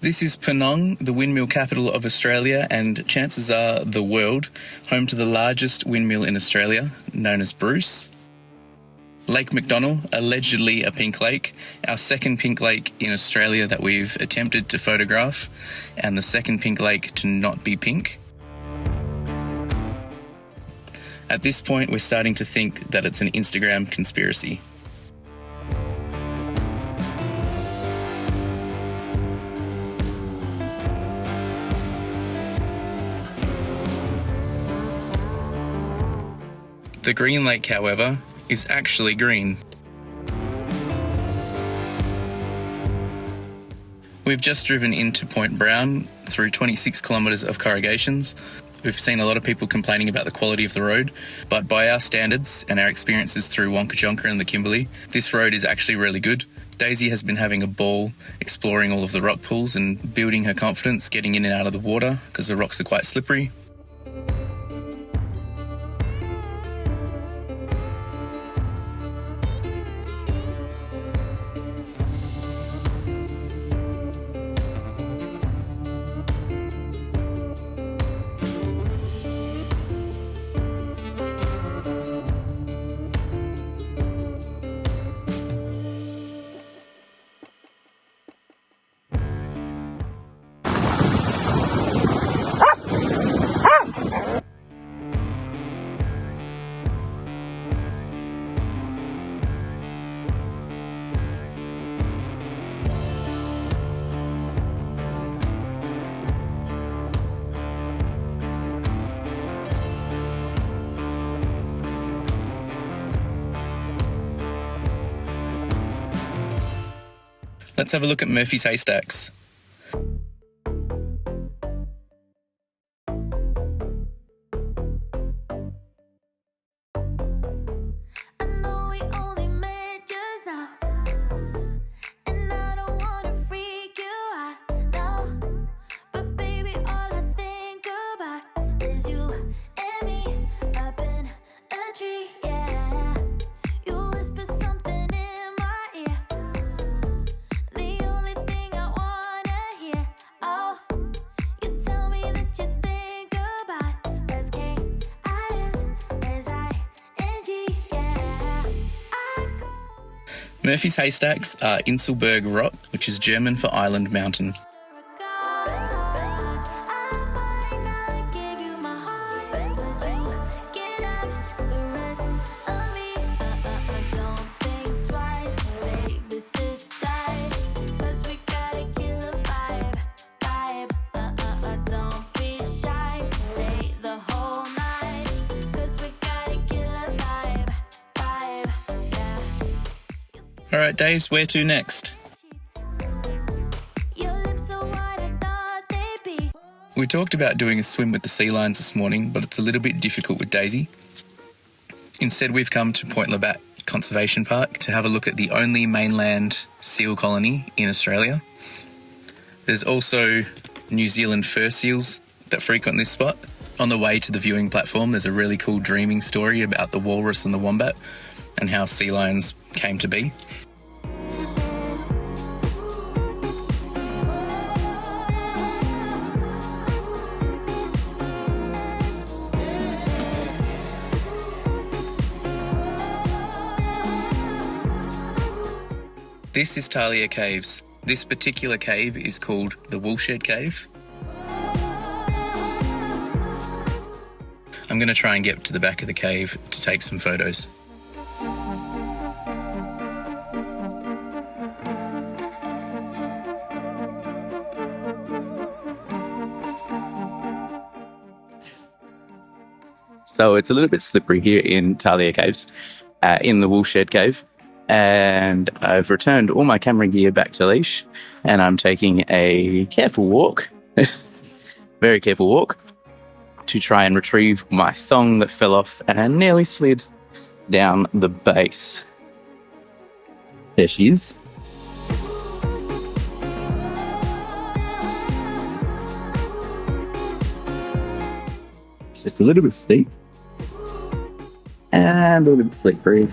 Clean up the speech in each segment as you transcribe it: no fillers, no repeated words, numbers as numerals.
This is Penang, the windmill capital of Australia, and chances are the world, home to the largest windmill in Australia, known as Bruce. Lake McDonnell, allegedly a pink lake, our second pink lake in Australia that we've attempted to photograph, and the second pink lake to not be pink. At this point, we're starting to think that it's an Instagram conspiracy. The green lake, however, is actually green. We've just driven into Point Brown through 26 kilometres of corrugations. We've seen a lot of people complaining about the quality of the road, but by our standards and our experiences through Wonkajonka and the Kimberley, this road is actually really good. Daisy has been having a ball exploring all of the rock pools and building her confidence getting in and out of the water because the rocks are quite slippery. Let's have a look at Murphy's Haystacks. Murphy's Haystacks are Inselberg Rock, which is German for Island Mountain. Alright, Days, where to next? We talked about doing a swim with the sea lions this morning, but it's a little bit difficult with Daisy. Instead, we've come to Point Labatt Conservation Park to have a look at the only mainland seal colony in Australia. There's also New Zealand fur seals that frequent this spot. On the way to the viewing platform, there's a really cool dreaming story about the walrus and the wombat and how sea lions came to be. This is Talia Caves. This particular cave is called the Woolshed Cave. I'm going to try and get to the back of the cave to take some photos. So it's a little bit slippery here in Talia Caves, in the Woolshed Cave. And I've returned all my camera gear back to leash, and I'm taking a careful walk, very careful walk, to try and retrieve my thong that fell off and nearly slid down the base. There she is. It's just a little bit steep and a little bit slippery.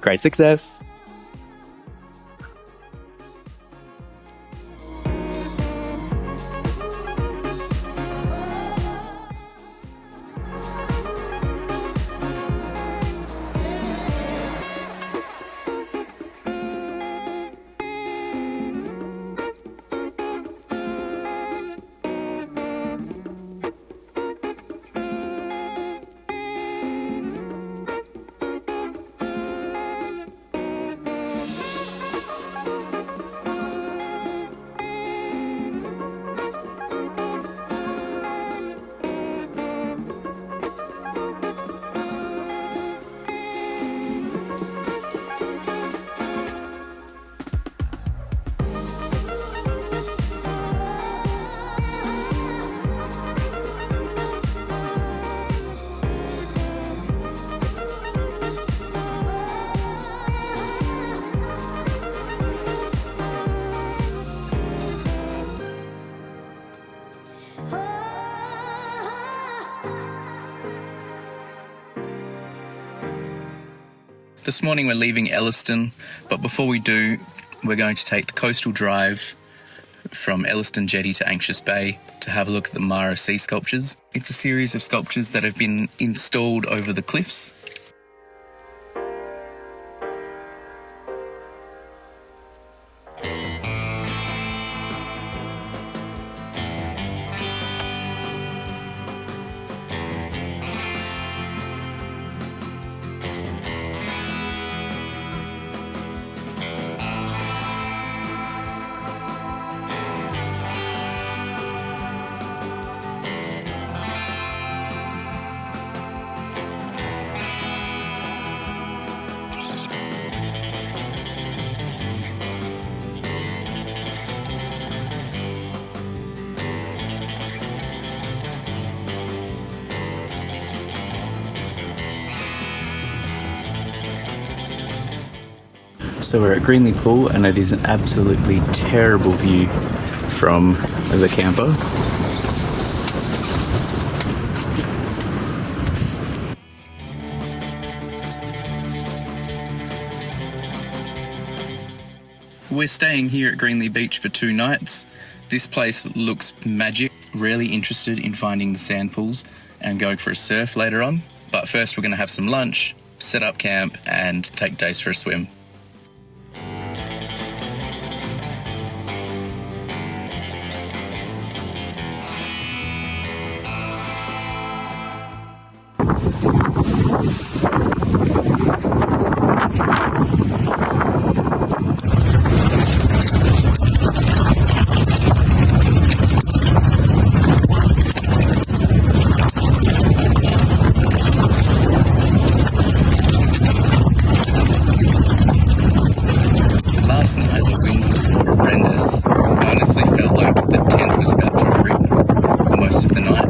Great success. This morning we're leaving Elliston, but before we do, we're going to take the coastal drive from Elliston Jetty to Anglos Bay to have a look at the Mara sea sculptures. It's a series of sculptures that have been installed over the cliffs. So we're at Greenley Pool and it is an absolutely terrible view from the camper. We're staying here at Greenley Beach for 2 nights. This place looks magic. Really interested in finding the sand pools and going for a surf later on. But first we're going to have some lunch, set up camp and take Dace for a swim. Last night the wind was horrendous. I honestly felt like the tent was about to rip most of the night.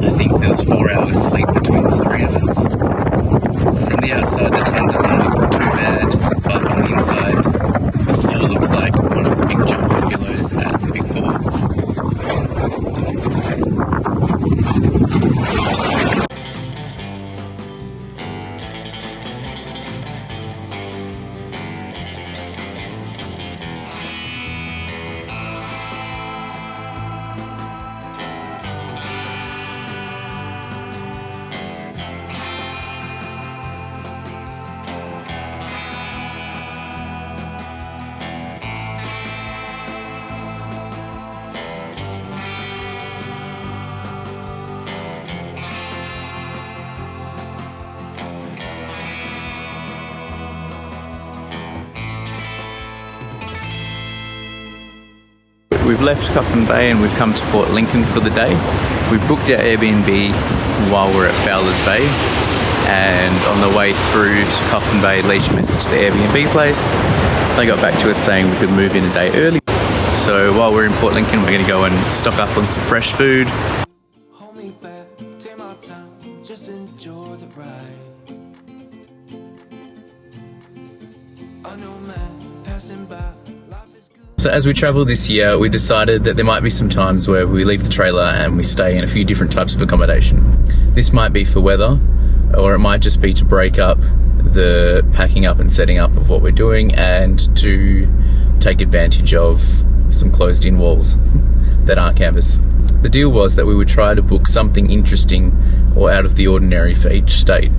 I think there was 4 hours sleep between the 3 of us. From the outside the tent doesn't look too bad, but on the inside the floor looks like one of the big jumping pillows at the Big Four. We've left Coffin Bay and we've come to Port Lincoln for the day. We booked our Airbnb while we're at Fowlers Bay, and on the way through to Coffin Bay, Leisha messaged the Airbnb place. They got back to us saying we could move in a day early. So while we're in Port Lincoln, we're going to go and stock up on some fresh food. Hold me back, take my time, just enjoy the ride. I know man, passing by. So as we travel this year, we decided that there might be some times where we leave the trailer and we stay in a few different types of accommodation. This might be for weather, or it might just be to break up the packing up and setting up of what we're doing, and to take advantage of some closed-in walls that aren't canvas. The deal was that we would try to book something interesting or out of the ordinary for each state.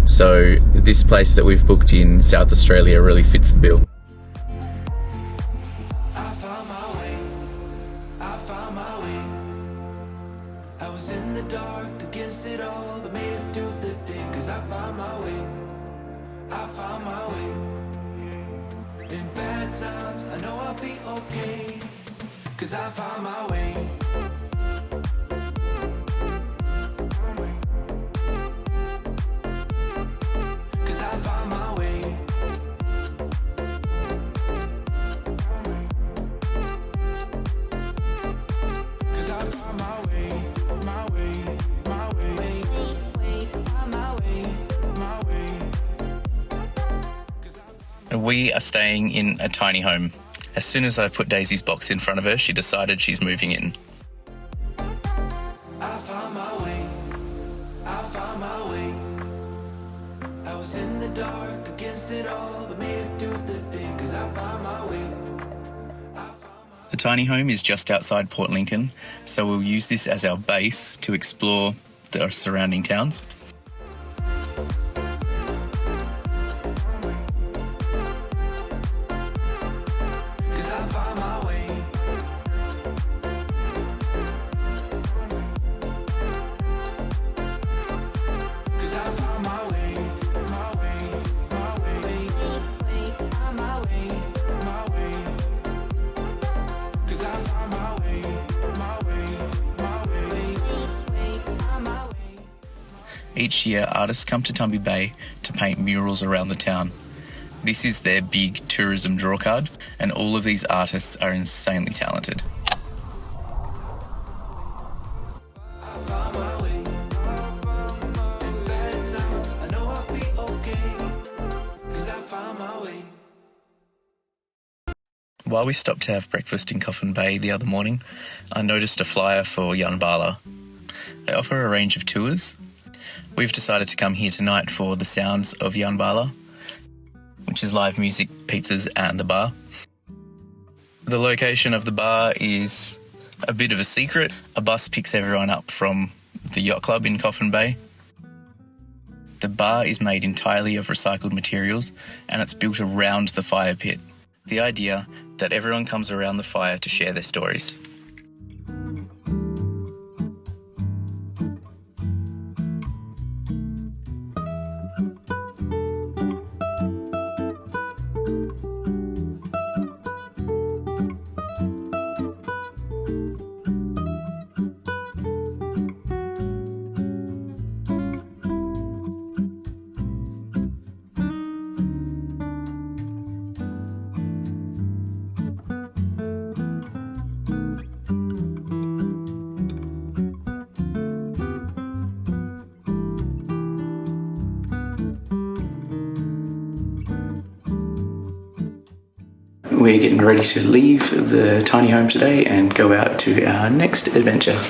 So this place that we've booked in South Australia really fits the bill. I found my way, I found my way. I was in the dark against it all, but made it through the day, 'cause I found my way, I found my way. In bad times, I know I'll be okay, 'cause I found my way. 'Cause I found my way. 'Cause I found my way, my way, my way, my way, my way. We are staying in a tiny home. As soon as I put Daisy's box in front of her, she decided she's moving in. I found my way, I found my way. I was in the dark against it all, but made it through the day, 'cause I found my way. The tiny home is just outside Port Lincoln, so we'll use this as our base to explore the surrounding towns. Each year, artists come to Tumby Bay to paint murals around the town. This is their big tourism drawcard, and all of these artists are insanely talented. While we stopped to have breakfast in Coffin Bay the other morning, I noticed a flyer for Yunbala. They offer a range of tours. We've decided to come here tonight for the sounds of Yunbala, which is live music, pizzas and the bar. The location of the bar is a bit of a secret. A bus picks everyone up from the yacht club in Coffin Bay. The bar is made entirely of recycled materials, and it's built around the fire pit. The idea that everyone comes around the fire to share their stories. We're getting ready to leave the tiny home today and go out to our next adventure.